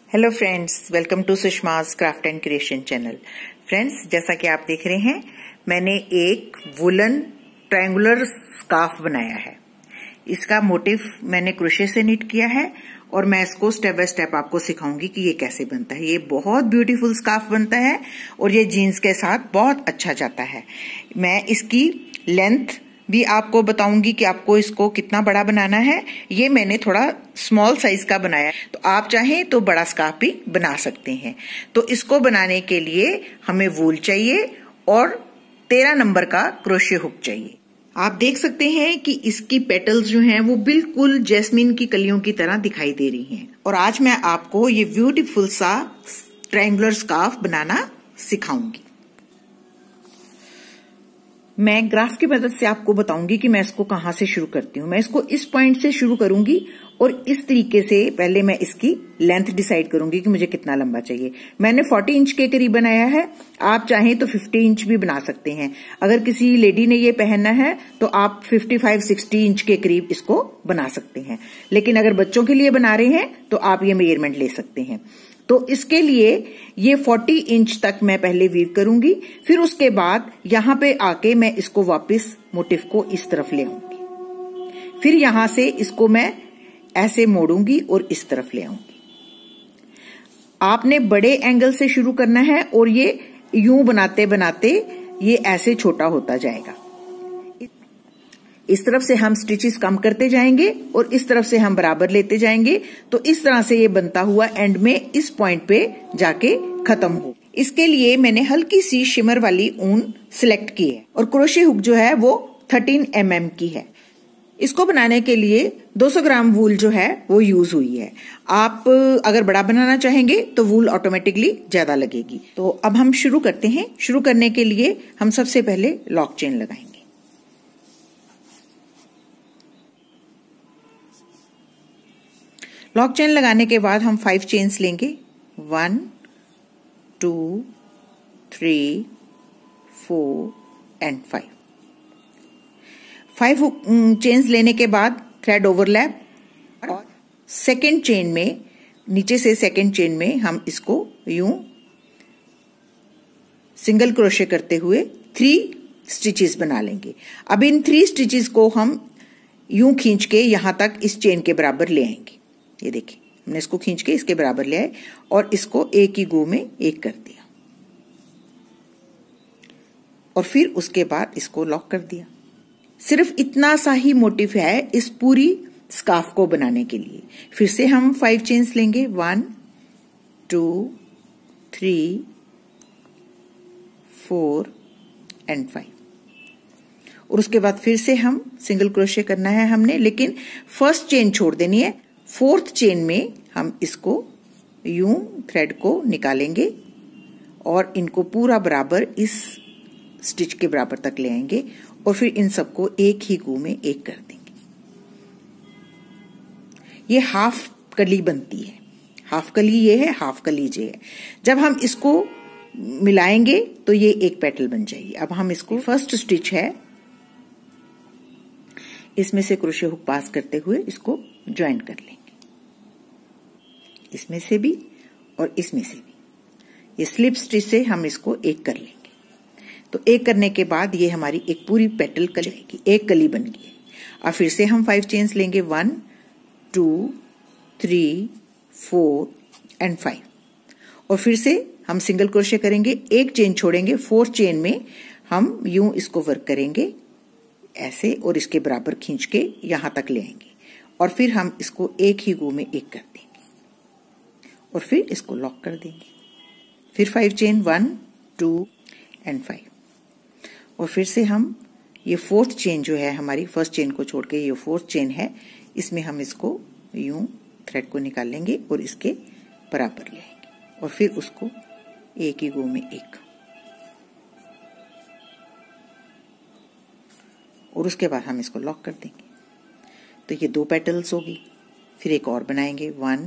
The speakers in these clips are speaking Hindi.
Hello friends, welcome to Sushma's craft and creation channel. Friends, जैसा कि आप देख रहे हैं, मैंने एक वुलन ट्रायंगुलर स्कार्फ बनाया है। इसका मोटिव मैंने क्रोशे से निट किया है और मैं इसको स्टेप बाय स्टेप आपको सिखाऊंगी कि ये कैसे बनता है। ये बहुत ब्यूटीफुल स्कार्फ बनता है और ये जीन्स के साथ बहुत अच्छा जाता है। मैं इसकी लेंथ भी आपको बताऊंगी कि आपको इसको कितना बड़ा बनाना है। ये मैंने थोड़ा स्मॉल साइज का बनाया है, तो आप चाहें तो बड़ा स्कार्फ भी बना सकते हैं। तो इसको बनाने के लिए हमें वूल चाहिए और 13 नंबर का क्रोशे हुक चाहिए। आप देख सकते हैं कि इसकी पेटल्स जो हैं वो बिल्कुल जैस्मीन की कलियों की तरह दिखाई दे रही हैं। और आज मैं आपको ये ब्यूटीफुल सा ट्रायंगुलर स्कार्फ बनाना सिखाऊंगी। मैं ग्राफ की मदद से आपको बताऊंगी कि मैं इसको कहां से शुरू करती हूँ। मैं इसको इस पॉइंट से शुरू करूंगी और इस तरीके से पहले मैं इसकी लेंथ डिसाइड करूंगी कि मुझे कितना लंबा चाहिए। मैंने 40 इंच के करीब बनाया है, आप चाहें तो 50 इंच भी बना सकते हैं। अगर किसी लेडी ने ये पहनना है तो आप 55-60 इंच के करीब इसको बना सकते हैं, लेकिन अगर बच्चों के लिए बना रहे हैं तो आप ये मेजरमेंट ले सकते हैं। तो इसके लिए ये 40 इंच तक मैं पहले वीव करूंगी, फिर उसके बाद यहां पे आके मैं इसको वापस मोटिफ को इस तरफ ले आऊंगी, फिर यहां से इसको मैं ऐसे मोड़ूंगी और इस तरफ ले आऊंगी। आपने बड़े एंगल से शुरू करना है और ये यूं बनाते बनाते ये ऐसे छोटा होता जाएगा। इस तरफ से हम स्टिचेस कम करते जाएंगे और इस तरफ से हम बराबर लेते जाएंगे, तो इस तरह से ये बनता हुआ एंड में इस पॉइंट पे जाके खत्म हो। इसके लिए मैंने हल्की सी शिमर वाली ऊन सिलेक्ट की है और क्रोशे हुक जो है वो 13 mm की है। इसको बनाने के लिए 200 ग्राम वूल जो है वो यूज हुई है। आप अगर बड़ा बनाना चाहेंगे तो वूल ऑटोमेटिकली ज्यादा लगेगी। तो अब हम शुरू करते हैं। शुरू करने के लिए हम सबसे पहले लॉक चेन लगाएंगे। लॉक चेन लगाने के बाद हम 5 चेन्स लेंगे। 1 2 3 4 एंड 5 चेन्स लेने के बाद थ्रेड ओवरलैप और सेकेंड चेन में, नीचे से सेकेंड चेन में हम इसको यूं सिंगल क्रोशे करते हुए 3 स्टिचेस बना लेंगे। अब इन 3 स्टिचेस को हम यूं खींच के यहां तक इस चेन के बराबर ले आएंगे। ये देखिए, हमने इसको खींच के इसके बराबर ले आए और इसको एक ही गो में एक कर दिया और फिर उसके बाद इसको लॉक कर दिया। सिर्फ इतना सा ही मोटिव है इस पूरी स्कार्फ को बनाने के लिए। फिर से हम 5 चेन्स लेंगे। 1 2 3 4 एंड 5 और उसके बाद फिर से हम सिंगल क्रोशे करना है हमने, लेकिन फर्स्ट चेन छोड़ देनी है। 4th चेन में हम इसको यूं थ्रेड को निकालेंगे और इनको पूरा बराबर इस स्टिच के बराबर तक ले आएंगे और फिर इन सबको एक ही गो में एक कर देंगे। ये हाफ कली बनती है। हाफ कली ये है, हाफ कली ये है। जब हम इसको मिलाएंगे तो ये एक पेटल बन जाएगी। अब हम इसको फर्स्ट स्टिच है, इसमें से क्रोशे हुक पास करते हुए इसको ज्वाइन कर लेंगे, इसमें से भी और इसमें से भी। ये स्लिप स्टिच से हम इसको एक कर लेंगे। तो एक करने के बाद ये हमारी एक पूरी पेटल कल जाएगी, एक कली बन गई है। अब फिर से हम 5 चेन्स लेंगे। 1 2 3 4 एंड 5 और फिर से हम सिंगल क्रोशे करेंगे, एक चेन छोड़ेंगे। 4th चेन में हम यूं इसको वर्क करेंगे ऐसे और इसके बराबर खींच के यहां तक ले आएंगे और फिर हम इसको एक ही गो में एक कर देंगे और फिर इसको लॉक कर देंगे। फिर 5 चेन 1 2 एंड 5 और फिर से हम ये 4th चेन जो है हमारी, फर्स्ट चेन को छोड़ के ये 4th चेन है, इसमें हम इसको यूं थ्रेड को निकाल लेंगे और इसके बराबर ले आएंगे और फिर उसको एक ही गो में एक और उसके बाद हम इसको लॉक कर देंगे। तो ये 2 पेटल्स होगी। फिर एक और बनाएंगे। 1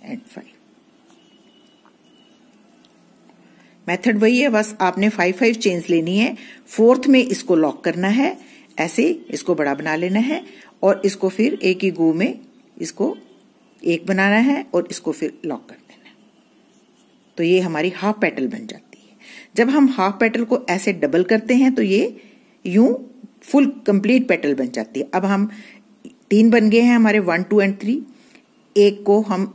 एंड 5। मेथड वही है, बस आपने 5 चेन्स लेनी है। 4th में इसको लॉक करना है, ऐसे इसको बड़ा बना लेना है और इसको फिर एक ही गो में इसको एक बनाना है और इसको फिर लॉक कर देना है। तो ये हमारी हाफ पेटल बन जाती है। जब हम हाफ पेटल को ऐसे डबल करते हैं तो ये यूं फुल कंप्लीट पेटल बन जाती है। अब हम 3 बन गए हैं हमारे 1, 2 एंड 3। एक को हम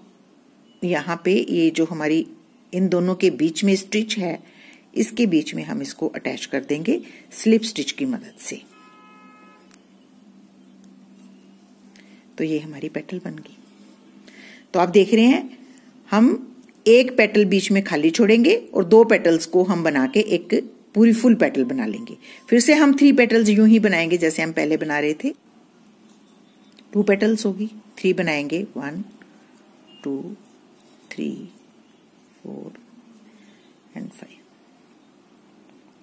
यहाँ पे ये जो हमारी इन दोनों के बीच में स्टिच है, इसके बीच में हम इसको अटैच कर देंगे स्लिप स्टिच की मदद से। तो ये हमारी पेटल बन गई। तो आप देख रहे हैं हम एक पेटल बीच में खाली छोड़ेंगे और 2 पेटल्स को हम बना के एक पूरी फुल पेटल बना लेंगे। फिर से हम 3 पेटल्स यूं ही बनाएंगे जैसे हम पहले बना रहे थे। 2 पेटल्स होगी, 3 बनाएंगे, 1, 2, 3, 4 एंड 5।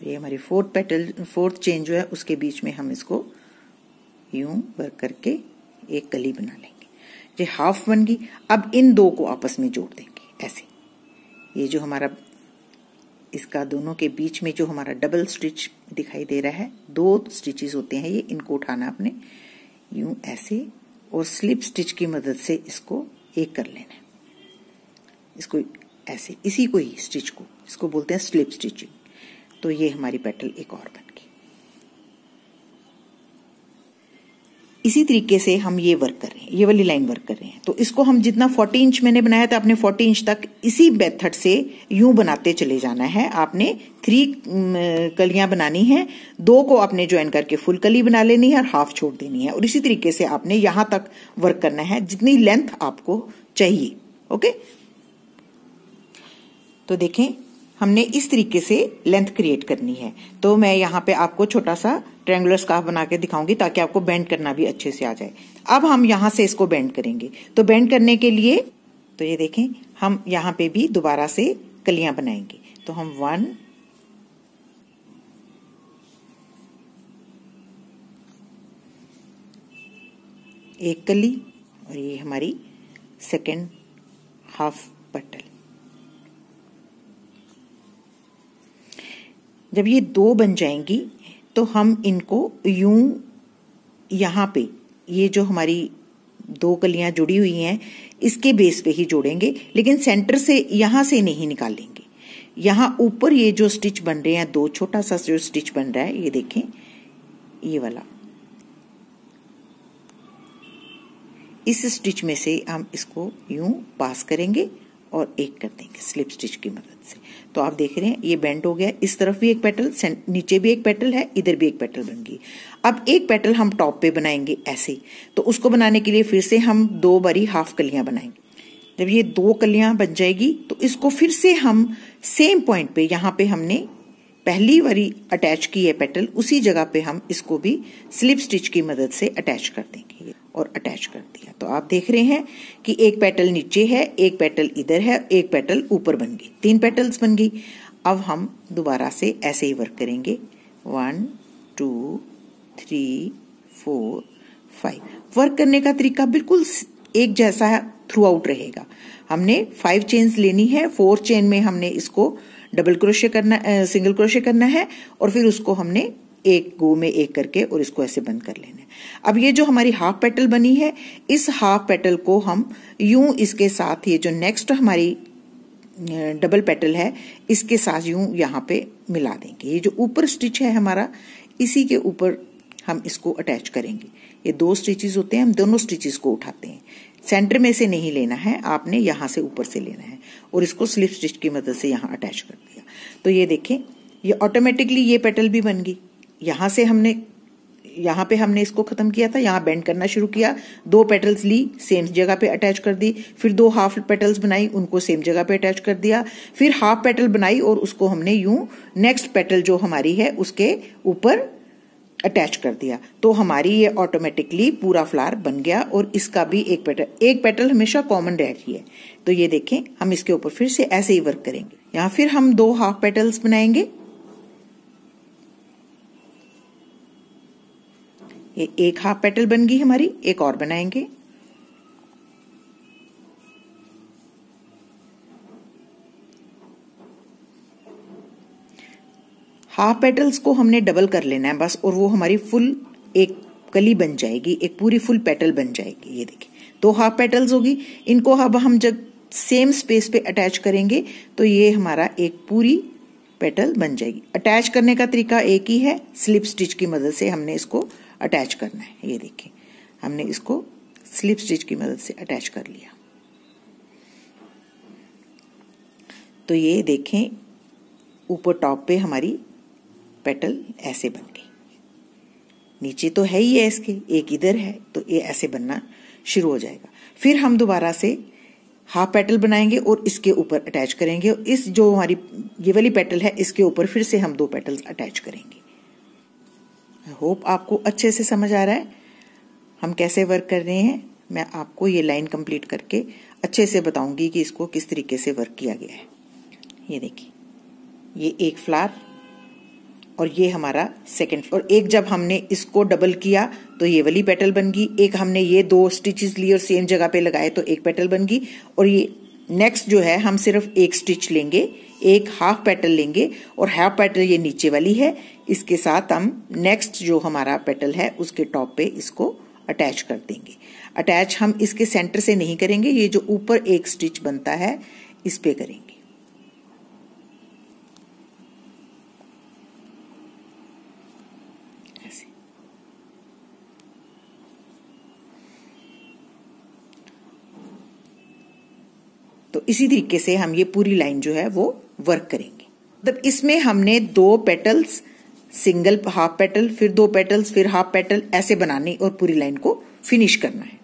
ये हमारी फोर्थ चेन जो है उसके बीच में हम इसको यूं वर्क करके एक कली बना लेंगे। ये हाफ बन गई। अब इन 2 को आपस में जोड़ देंगे ऐसे। ये जो हमारा इसका दोनों के बीच में जो हमारा डबल स्टिच दिखाई दे रहा है, 2 स्टिचेस होते हैं ये, इनको उठाना अपने यूं ऐसे और स्लिप स्टिच की मदद से इसको एक कर लेना है। इसको ऐसे, इसी को ही स्टिच को, इसको बोलते हैं स्लिप स्टिचिंग। तो ये हमारी पेटल एक और बन गई। इसी तरीके से हम ये वर्क कर रहे हैं, ये वाली लाइन वर्क कर रहे हैं। तो इसको हम जितना 40 इंच मैंने बनाया था, आपने 40 इंच तक इसी मेथड से यूं बनाते चले जाना है। आपने 3 कलियां बनानी है, 2 को आपने ज्वाइन करके फुल कली बना लेनी है और हाफ छोड़ देनी है। और इसी तरीके से आपने यहां तक वर्क करना है जितनी लेंथ आपको चाहिए। ओके, तो देखें हमने इस तरीके से लेंथ क्रिएट करनी है। तो मैं यहाँ पे आपको छोटा सा ट्रायंगुलर स्कार्फ बना के दिखाऊंगी ताकि आपको बेंड करना भी अच्छे से आ जाए। अब हम यहाँ से इसको बेंड करेंगे। तो बेंड करने के लिए तो ये देखें हम यहाँ पे भी दोबारा से कलियां बनाएंगे। तो हम 1, 1 कली और ये हमारी सेकेंड हाफ पेटल। जब ये 2 बन जाएंगी तो हम इनको यूं यहाँ पे ये जो हमारी 2 कलियां जुड़ी हुई हैं इसके बेस पे ही जोड़ेंगे, लेकिन सेंटर से यहां से नहीं निकालेंगे। यहाँ ऊपर ये जो स्टिच बन रहे हैं, 2 छोटा सा जो स्टिच बन रहा है, ये देखें ये वाला, इस स्टिच में से हम इसको यूं पास करेंगे और एक कर देंगे स्लिप स्टिच की मदद से। तो आप देख रहे हैं ये बेंड हो गया। इस तरफ भी एक पेटल, नीचे भी एक पेटल है, इधर भी एक पेटल बन गई। अब एक पेटल हम टॉप पे बनाएंगे ऐसे। तो उसको बनाने के लिए फिर से हम 2 बारी हाफ कलियां बनाएंगे। जब ये 2 कलियां बन जाएगी तो इसको फिर से हम सेम पॉइंट पे, यहाँ पे हमने पहली बारी अटैच की है पेटल, उसी जगह पे हम इसको भी स्लिप स्टिच की मदद से अटैच कर देंगे और अटैच कर दिया। तो आप देख रहे हैं कि एक पेटल नीचे है, एक पेटल इधर है, एक पेटल ऊपर बन गई, 3 पेटल्स बन गई। अब हम दोबारा से ऐसे ही वर्क करेंगे, 1, 2, 3, 4, 5। वर्क करने का तरीका बिल्कुल एक जैसा थ्रू आउट रहेगा। हमने 5 चेन्स लेनी है, 4 चेन में हमने इसको डबल क्रोशे करना, सिंगल क्रोशे करना है और फिर उसको हमने एक गो में एक करके और इसको ऐसे बंद कर लेना है। अब ये जो हमारी हाफ पेटल बनी है, इस हाफ पेटल को हम यूं इसके साथ, ये जो नेक्स्ट हमारी डबल पेटल है इसके साथ यूं यहाँ पे मिला देंगे। ये जो ऊपर स्टिच है हमारा, इसी के ऊपर हम इसको अटैच करेंगे। ये 2 स्टिचेस होते हैं, हम दोनों स्टिचेस को उठाते हैं, सेंटर में से नहीं लेना है, आपने यहाँ से ऊपर से लेना है और इसको स्लिप स्टिच की मदद से यहाँ अटैच कर दिया। तो ये देखें ये ऑटोमेटिकली ये पेटल भी बन गई। यहाँ से हमने, यहाँ पे हमने इसको खत्म किया था, यहाँ बेंड करना शुरू किया, 2 पेटल्स ली, सेम जगह पे अटैच कर दी, फिर 2 हाफ पेटल्स बनाई, उनको सेम जगह पे अटैच कर दिया, फिर हाफ पेटल बनाई और उसको हमने यूं नेक्स्ट पेटल जो हमारी है उसके ऊपर अटैच कर दिया। तो हमारी ये ऑटोमेटिकली पूरा फ्लावर बन गया और इसका भी एक पेटल हमेशा कॉमन रहती है। तो ये देखें हम इसके ऊपर फिर से ऐसे ही वर्क करेंगे। यहाँ फिर हम 2 हाफ पेटल्स बनाएंगे, ये एक हाफ पेटल बन गई हमारी, एक और बनाएंगे, हाफ पेटल्स को हमने डबल कर लेना है बस, और वो हमारी फुल एक कली बन जाएगी, एक पूरी फुल पेटल बन जाएगी। ये देखिए दो हाफ पेटल्स होगी। इनको अब हम जब सेम स्पेस पे अटैच करेंगे तो ये हमारा एक पूरी पेटल बन जाएगी। अटैच करने का तरीका एक ही है, स्लिप स्टिच की मदद से हमने इसको अटैच करना है। ये देखिए हमने इसको स्लिप स्टिच की मदद से अटैच कर लिया। तो ये देखें ऊपर टॉप पे हमारी पेटल ऐसे बन गई। नीचे तो है ही है इसके, एक इधर है, तो ये ऐसे बनना शुरू हो जाएगा। फिर हम दोबारा से हाफ पेटल बनाएंगे और इसके ऊपर अटैच करेंगे। इस जो हमारी ये वाली पेटल है इसके ऊपर फिर से हम दो पेटल्स अटैच करेंगे। आई होप आपको अच्छे से समझ आ रहा है हम कैसे वर्क कर रहे हैं। मैं आपको ये लाइन कंप्लीट करके अच्छे से बताऊंगी कि इसको किस तरीके से वर्क किया गया है। ये देखिए ये एक फ्लावर और ये हमारा सेकंड, और एक जब हमने इसको डबल किया तो ये वाली पेटल बन गई। एक हमने ये दो स्टिचेस लिए और सेम जगह पे लगाए तो एक पेटल बन गई। और ये नेक्स्ट जो है हम सिर्फ एक स्टिच लेंगे, एक हाफ पेटल लेंगे और हाफ पेटल ये नीचे वाली है, इसके साथ हम नेक्स्ट जो हमारा पेटल है उसके टॉप पे इसको अटैच कर देंगे। अटैच हम इसके सेंटर से नहीं करेंगे, ये जो ऊपर एक स्टिच बनता है इस पे करेंगे। ऐसे तो इसी तरीके से हम ये पूरी लाइन जो है वो वर्क करेंगे। मतलब इसमें हमने दो पेटल्स, सिंगल हाफ पेटल, फिर दो पेटल्स, फिर हाफ पेटल ऐसे बनाने और पूरी लाइन को फिनिश करना है।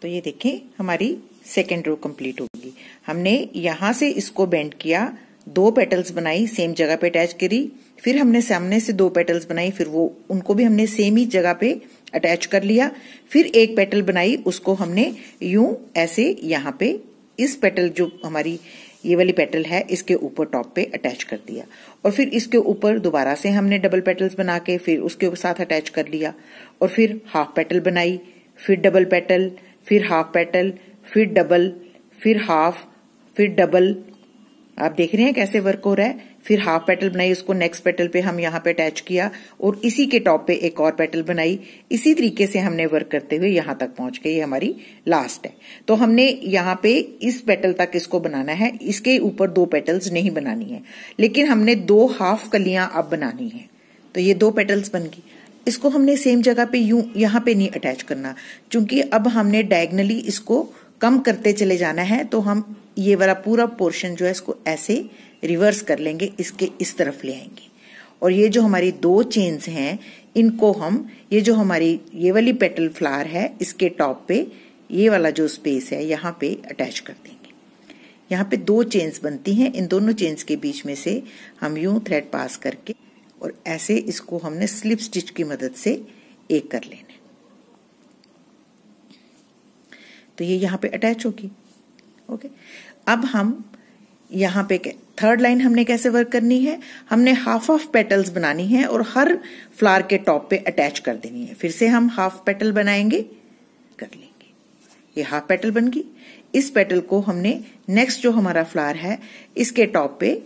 तो ये देखें हमारी सेकेंड रो कंप्लीट होगी। हमने यहां से इसको बेंड किया, दो पेटल्स बनाई, सेम जगह पे अटैच करी, फिर हमने सामने से दो पेटल्स बनाई, फिर वो उनको भी हमने सेम ही जगह पे अटैच कर लिया। फिर एक पेटल बनाई, उसको हमने यूं ऐसे यहाँ पे इस पेटल जो हमारी ये वाली पेटल है इसके ऊपर टॉप पे अटैच कर दिया। और फिर इसके ऊपर दोबारा से हमने डबल पेटल्स बना के फिर उसके साथ अटैच कर लिया। और फिर हाफ पेटल बनाई, फिर डबल पेटल, फिर हाफ पेटल, फिर डबल, फिर हाफ, फिर डबल। आप देख रहे हैं कैसे वर्क हो रहा है। फिर हाफ पेटल बनाई, उसको नेक्स्ट पेटल पे हम यहाँ पे अटैच किया और इसी के टॉप पे एक और पेटल बनाई। इसी तरीके से हमने वर्क करते हुए यहाँ तक पहुंच गए। ये हमारी लास्ट है। तो हमने यहाँ पे इस पेटल तक इसको बनाना है, इसके ऊपर दो पेटल्स नहीं बनानी है, लेकिन हमने दो हाफ कलियां अब बनानी है। तो ये दो पेटल्स बन गई। इसको हमने सेम जगह पे यूं यहाँ पे नहीं अटैच करना, क्योंकि अब हमने डायगनली इसको कम करते चले जाना है। तो हम ये वाला पूरा पोर्शन जो है इसको ऐसे रिवर्स कर लेंगे, इसके इस तरफ ले आएंगे। और ये जो हमारी दो चेन्स हैं इनको हम, ये जो हमारी ये वाली पेटल फ्लावर है इसके टॉप पे ये वाला जो स्पेस है यहाँ पे अटैच कर देंगे। यहाँ पे दो चेन्स बनती हैं, इन दोनों चेन्स के बीच में से हम यूं थ्रेड पास करके और ऐसे इसको हमने स्लिप स्टिच की मदद से एक कर लेना। तो ये यहाँ पे अटैच होगी। ओके, अब हम यहाँ पे थर्ड लाइन हमने कैसे वर्क करनी है, हमने हाफ ऑफ पेटल्स बनानी है और हर फ्लावर के टॉप पे अटैच कर देनी है। फिर से हम हाफ पेटल बनाएंगे, कर लेंगे। ये हाफ पेटल बन गई। इस पेटल को हमने नेक्स्ट जो हमारा फ्लावर है इसके टॉप पे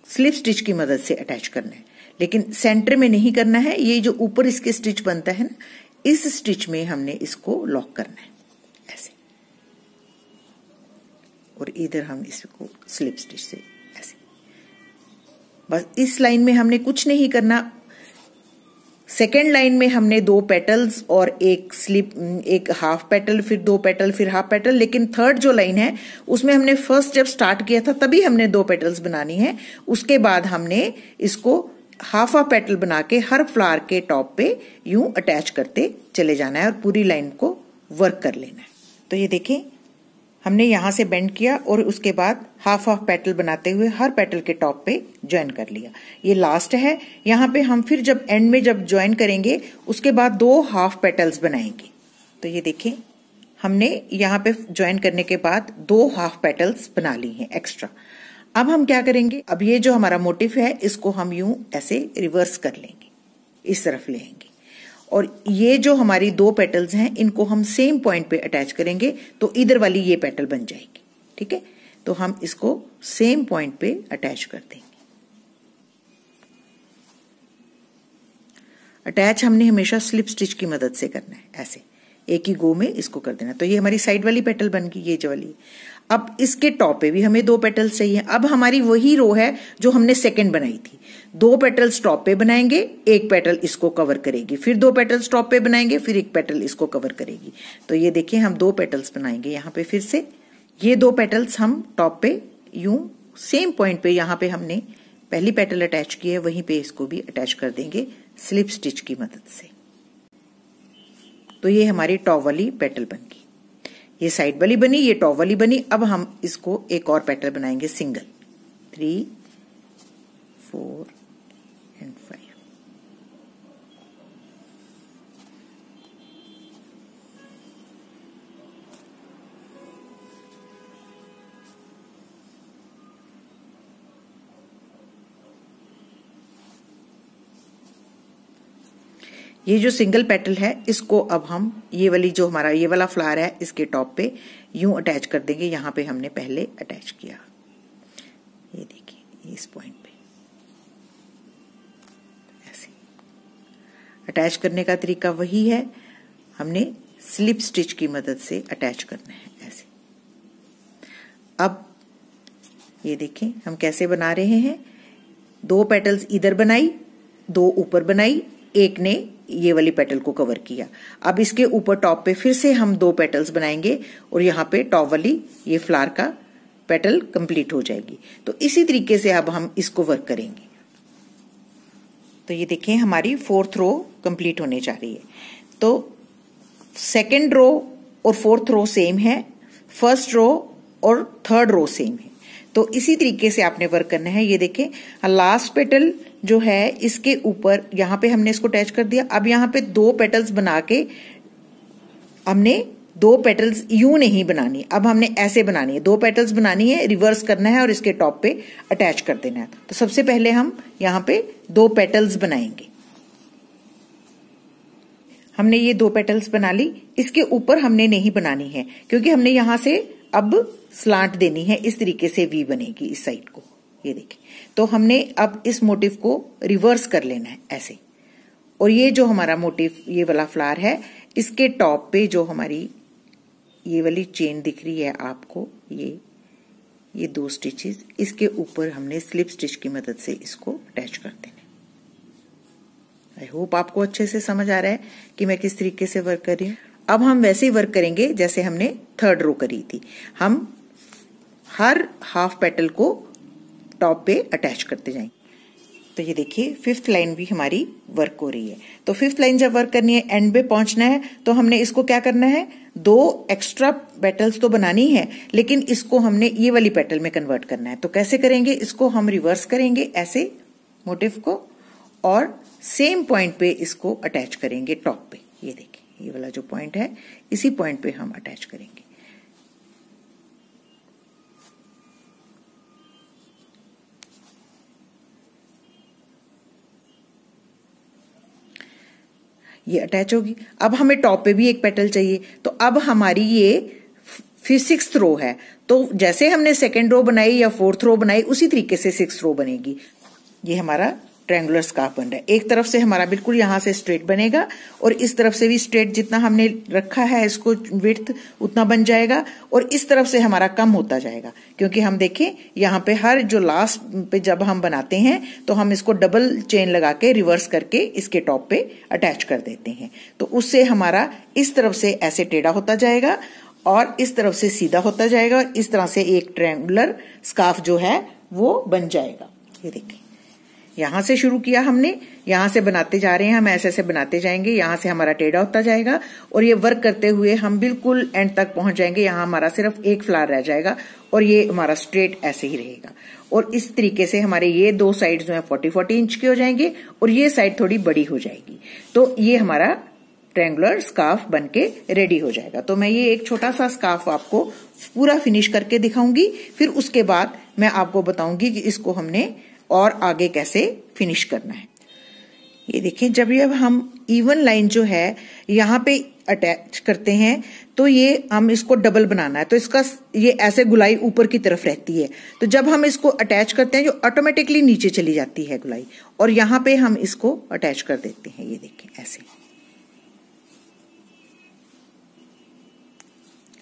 स्लिप स्टिच की मदद से अटैच करना है, लेकिन सेंटर में नहीं करना है। ये जो ऊपर इसके स्टिच बनता है ना, इस स्टिच में हमने इसको लॉक करना है ऐसे, और इधर हम इसको स्लिप स्टिच से ऐसे। बस इस लाइन में हमने कुछ नहीं करना। सेकेंड लाइन में हमने दो पेटल्स और एक हाफ पेटल, फिर दो पेटल, फिर हाफ पेटल। लेकिन थर्ड जो लाइन है उसमें हमने फर्स्ट जब स्टार्ट किया था तभी हमने दो पेटल्स बनानी है। उसके बाद हमने इसको हाफ ऑफ पेटल बना के हर फ्लावर के टॉप पे यूं अटैच करते चले जाना है और पूरी लाइन को वर्क कर लेना है। तो ये देखें हमने यहां से बेंड किया और उसके बाद हाफ ऑफ पेटल बनाते हुए हर पेटल के टॉप पे ज्वाइन कर लिया। ये लास्ट है। यहाँ पे हम फिर जब एंड में जब ज्वाइन करेंगे उसके बाद दो हाफ पेटल्स बनाएंगे। तो ये देखें हमने यहाँ पे ज्वाइन करने के बाद दो हाफ पेटल्स बना ली हैं एक्स्ट्रा। अब हम क्या करेंगे, अब ये जो हमारा मोटिफ है इसको हम यूं ऐसे रिवर्स कर लेंगे, इस तरफ ले आएंगे और ये जो हमारी दो पेटल्स हैं इनको हम सेम पॉइंट पे अटैच करेंगे तो इधर वाली ये पेटल बन जाएगी। ठीक है, तो हम इसको सेम पॉइंट पे अटैच कर देंगे। अटैच हमने हमेशा स्लिप स्टिच की मदद से करना है ऐसे। एक ही गो में इसको कर देना। तो ये हमारी साइड वाली पेटल बन गई, ये जो वाली। अब इसके टॉप पे भी हमें 2 पेटल्स चाहिए। अब हमारी वही रो है जो हमने सेकंड बनाई थी। 2 पेटल्स टॉप पे बनाएंगे, 1 पेटल इसको कवर करेगी, फिर 2 पेटल्स टॉप पे बनाएंगे, फिर 1 पेटल इसको कवर करेगी। तो ये देखिए हम 2 पेटल्स बनाएंगे यहाँ पे। फिर से ये 2 पेटल्स हम टॉप पे यूं सेम पॉइंट पे, यहाँ पे हमने पहली पेटल अटैच की है वहीं पे इसको भी अटैच कर देंगे स्लिप स्टिच की मदद से। तो ये हमारी टॉप वाली पेटल बन गई, ये साइड वाली बनी, ये टॉप वाली बनी। अब हम इसको एक और पेटल बनाएंगे सिंगल, 3, 4 एंड 5। ये जो सिंगल पेटल है इसको अब हम ये वाली जो हमारा ये वाला फ्लावर है इसके टॉप पे यूं अटैच कर देंगे। यहाँ पे हमने पहले अटैच किया, ये देखिए इस पॉइंट पे ऐसे। अटैच करने का तरीका वही है, हमने स्लिप स्टिच की मदद से अटैच करना है ऐसे। अब ये देखें हम कैसे बना रहे हैं। 2 पेटल्स इधर बनाई, 2 ऊपर बनाई, एक ने ये वाली पेटल को कवर किया। अब इसके ऊपर टॉप पे फिर से हम 2 पेटल्स बनाएंगे और यहाँ पे टॉप वाली ये फ्लावर का पेटल कंप्लीट हो जाएगी। तो इसी तरीके से अब हम इसको वर्क करेंगे। तो ये देखें हमारी 4th रो कंप्लीट होने जा रही है। तो 2nd रो और 4th रो सेम है, 1st रो और 3rd रो सेम है। तो इसी तरीके से आपने वर्क करना है। ये देखें लास्ट पेटल जो है इसके ऊपर यहाँ पे हमने इसको अटैच कर दिया। अब यहाँ पे 2 पेटल्स बना के हमने 2 पेटल्स यूं नहीं बनानी, अब हमने ऐसे बनानी है। 2 पेटल्स बनानी है, रिवर्स करना है और इसके टॉप पे अटैच कर देना है। तो सबसे पहले हम यहाँ पे 2 पेटल्स बनाएंगे। हमने ये 2 पेटल्स बना ली, इसके ऊपर हमने नहीं बनानी है क्योंकि हमने यहां से अब स्लांट देनी है, इस तरीके से वी बनेगी इस साइड को। ये देखिए, तो हमने अब इस मोटिव को रिवर्स कर लेना है ऐसे। और ये जो हमारा मोटिव ये वाला फ्लावर है इसके टॉप पे जो हमारी ये वाली चेन दिख रही है आपको, ये 2 स्टिचेस, इसके ऊपर हमने स्लिप स्टिच की मदद से इसको अटैच कर देना। आई होप आपको अच्छे से समझ आ रहा है कि मैं किस तरीके से वर्क कर रही हूँ। अब हम वैसे ही वर्क करेंगे जैसे हमने 3rd रो करी थी। हम हर हाफ पेटल को टॉप पे अटैच करते जाएंगे। तो ये देखिए 5th लाइन भी हमारी वर्क हो रही है। तो 5th लाइन जब वर्क करनी है, एंड पे पहुंचना है, तो हमने इसको क्या करना है, 2 एक्स्ट्रा पेटल्स तो बनानी है लेकिन इसको हमने ये वाली पेटल में कन्वर्ट करना है। तो कैसे करेंगे, इसको हम रिवर्स करेंगे ऐसे मोटिव को और सेम पॉइंट पे इसको अटैच करेंगे टॉप पे। ये देखिए ये वाला जो पॉइंट है इसी पॉइंट पे हम अटैच करेंगे। ये अटैच होगी। अब हमें टॉप पे भी एक पेटल चाहिए, तो अब हमारी ये फिर 6th रो है। तो जैसे हमने 2nd रो बनाई या 4th रो बनाई उसी तरीके से 6th रो बनेगी। ये हमारा ट्रायंगुलर स्कार्फ बन रहा है। एक तरफ से हमारा बिल्कुल यहां से स्ट्रेट बनेगा और इस तरफ से भी स्ट्रेट, जितना हमने रखा है इसको विड्थ उतना बन जाएगा और इस तरफ से हमारा कम होता जाएगा। क्योंकि हम देखें यहाँ पे हर जो लास्ट पे जब हम बनाते हैं तो हम इसको डबल चेन लगा के रिवर्स करके इसके टॉप पे अटैच कर देते हैं। तो उससे हमारा इस तरफ से ऐसे टेढ़ा होता जाएगा और इस तरफ से सीधा होता जाएगा। इस तरह से एक ट्रायंगुलर स्कार्फ जो है वो बन जाएगा। ये देखिए यहां से शुरू किया हमने, यहां से बनाते जा रहे हैं, हम ऐसे ऐसे बनाते जाएंगे, यहां से हमारा टेढ़ा होता जाएगा और ये वर्क करते हुए हम बिल्कुल एंड तक पहुंच जाएंगे। यहां हमारा सिर्फ एक फ्लावर रह जाएगा और ये हमारा स्ट्रेट ऐसे ही रहेगा। और इस तरीके से हमारे ये 2 साइड जो है 40-40 इंच के हो जाएंगे और ये साइड थोड़ी बड़ी हो जाएगी। तो ये हमारा ट्रायंगुलर स्कार्फ बनके रेडी हो जाएगा। तो मैं ये एक छोटा सा स्कार्फ आपको पूरा फिनिश करके दिखाऊंगी, फिर उसके बाद मैं आपको बताऊंगी कि इसको हमने और आगे कैसे फिनिश करना है। ये देखिए जब ये हम इवन लाइन जो है यहाँ पे अटैच करते हैं तो ये हम इसको डबल बनाना है, तो इसका ये ऐसे गुलाई ऊपर की तरफ रहती है। तो जब हम इसको अटैच करते हैं जो ऑटोमेटिकली नीचे चली जाती है गुलाई और यहाँ पे हम इसको अटैच कर देते हैं। ये देखिए ऐसे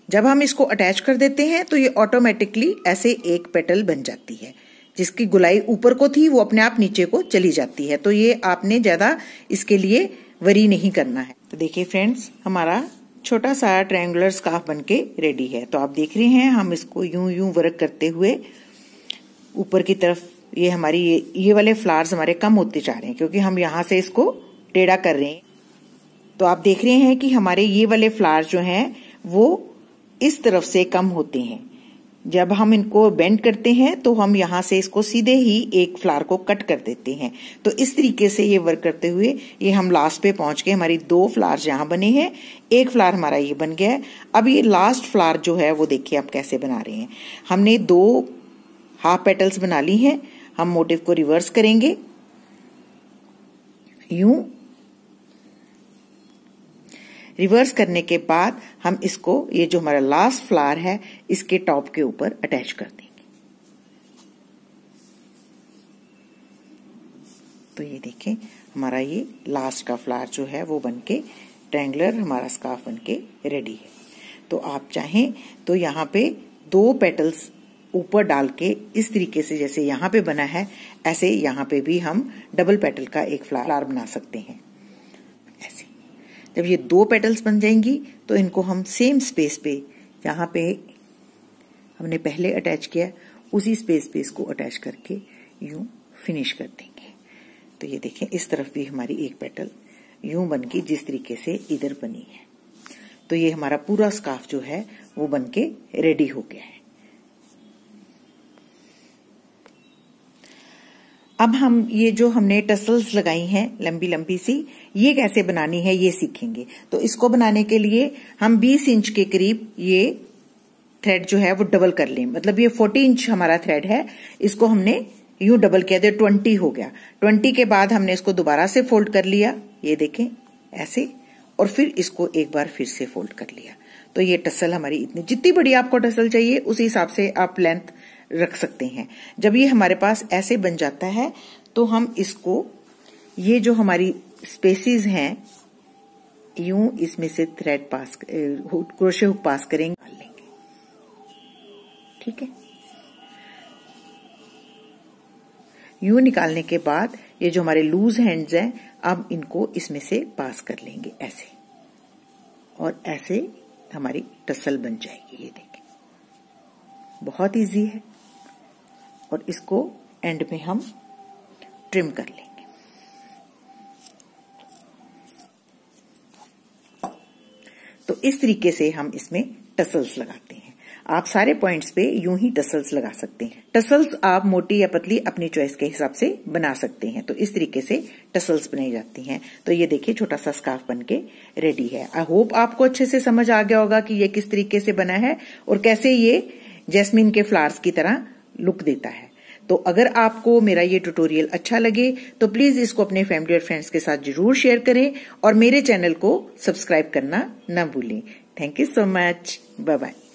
जब हम इसको अटैच कर देते हैं तो ये ऑटोमेटिकली ऐसे एक पेटल बन जाती है। जिसकी गुलाई ऊपर को थी वो अपने आप नीचे को चली जाती है। तो ये आपने ज्यादा इसके लिए वरी नहीं करना है। तो देखिए फ्रेंड्स, हमारा छोटा सा ट्रायंगुलर स्कार्फ बनके रेडी है। तो आप देख रहे हैं हम इसको यूं यूं वर्क करते हुए ऊपर की तरफ, ये हमारी ये वाले फ्लावर्स हमारे कम होते जा रहे हैं क्योंकि हम यहाँ से इसको टेढ़ा कर रहे हैं। तो आप देख रहे हैं कि हमारे ये वाले फ्लावर्स जो हैं वो इस तरफ से कम होते हैं। जब हम इनको बेंड करते हैं तो हम यहाँ से इसको सीधे ही एक फ्लावर को कट कर देते हैं। तो इस तरीके से ये वर्क करते हुए ये हम लास्ट पे पहुंच गए। हमारी 2 फ्लावर्स यहाँ बने हैं, एक फ्लावर हमारा ये बन गया है। अब ये लास्ट फ्लावर जो है वो देखिए आप कैसे बना रहे हैं। हमने 2 हाफ पेटल्स बना ली हैं। हम मोटिव को रिवर्स करेंगे यूं। रिवर्स करने के बाद हम इसको, ये जो हमारा लास्ट फ्लावर है, इसके टॉप के ऊपर अटैच कर देंगे। तो ये देखें हमारा ये लास्ट का फ्लावर जो है वो बनके ट्रायंगुलर हमारा स्कार्फ बनके रेडी है। तो आप चाहें तो यहाँ पे 2 पेटल्स ऊपर डाल के इस तरीके से जैसे यहाँ पे बना है, ऐसे यहाँ पे भी हम डबल पेटल का एक फ्लावर बना सकते हैं। ऐसे जब ये 2 पेटल्स बन जाएंगी तो इनको हम सेम स्पेस पे, जहाँ पे हमने पहले अटैच किया उसी स्पेस पे इसको अटैच करके यूं फिनिश कर देंगे। तो ये देखें इस तरफ भी हमारी एक पेटल यूं बनके जिस तरीके से इधर बनी है। तो ये हमारा पूरा स्कार्फ जो है वो बनके रेडी हो गया है। अब हम ये जो हमने टसल्स लगाई हैं लंबी लंबी सी, ये कैसे बनानी है ये सीखेंगे। तो इसको बनाने के लिए हम 20 इंच के करीब ये थ्रेड जो है वो डबल कर लें। मतलब ये 40 इंच हमारा थ्रेड है, इसको हमने यूं डबल किया तो 20 हो गया। 20 के बाद हमने इसको दोबारा से फोल्ड कर लिया, ये देखें ऐसे, और फिर इसको एक बार फिर से फोल्ड कर लिया। तो ये टसल हमारी इतनी, जितनी बड़ी आपको टसल चाहिए उस हिसाब से आप लेंथ रख सकते हैं। जब ये हमारे पास ऐसे बन जाता है तो हम इसको, ये जो हमारी स्पेसिस हैं, यूं इसमें से थ्रेड पास, क्रोशे हुक पास करेंगे, निकाल लेंगे। ठीक है, यूं निकालने के बाद ये जो हमारे लूज हैंड्स हैं, अब इनको इसमें से पास कर लेंगे ऐसे, और ऐसे हमारी टसल बन जाएगी। ये देखें बहुत इजी है। और इसको एंड में हम ट्रिम कर लेंगे। तो इस तरीके से हम इसमें टसल्स लगाते हैं। आप सारे पॉइंट्स पे यूं ही टसल्स लगा सकते हैं। टसल्स आप मोटी या पतली अपनी चॉइस के हिसाब से बना सकते हैं। तो इस तरीके से टसल्स बनाई जाती हैं। तो ये देखिए छोटा सा स्कार्फ बनके रेडी है। आई होप आपको अच्छे से समझ आ गया होगा कि ये किस तरीके से बना है और कैसे ये जैस्मिन के फ्लावर्स की तरह लुक देता है। तो अगर आपको मेरा ये ट्यूटोरियल अच्छा लगे तो प्लीज इसको अपने फैमिली और फ्रेंड्स के साथ जरूर शेयर करें और मेरे चैनल को सब्सक्राइब करना न भूलें। Thank you so much. Bye bye.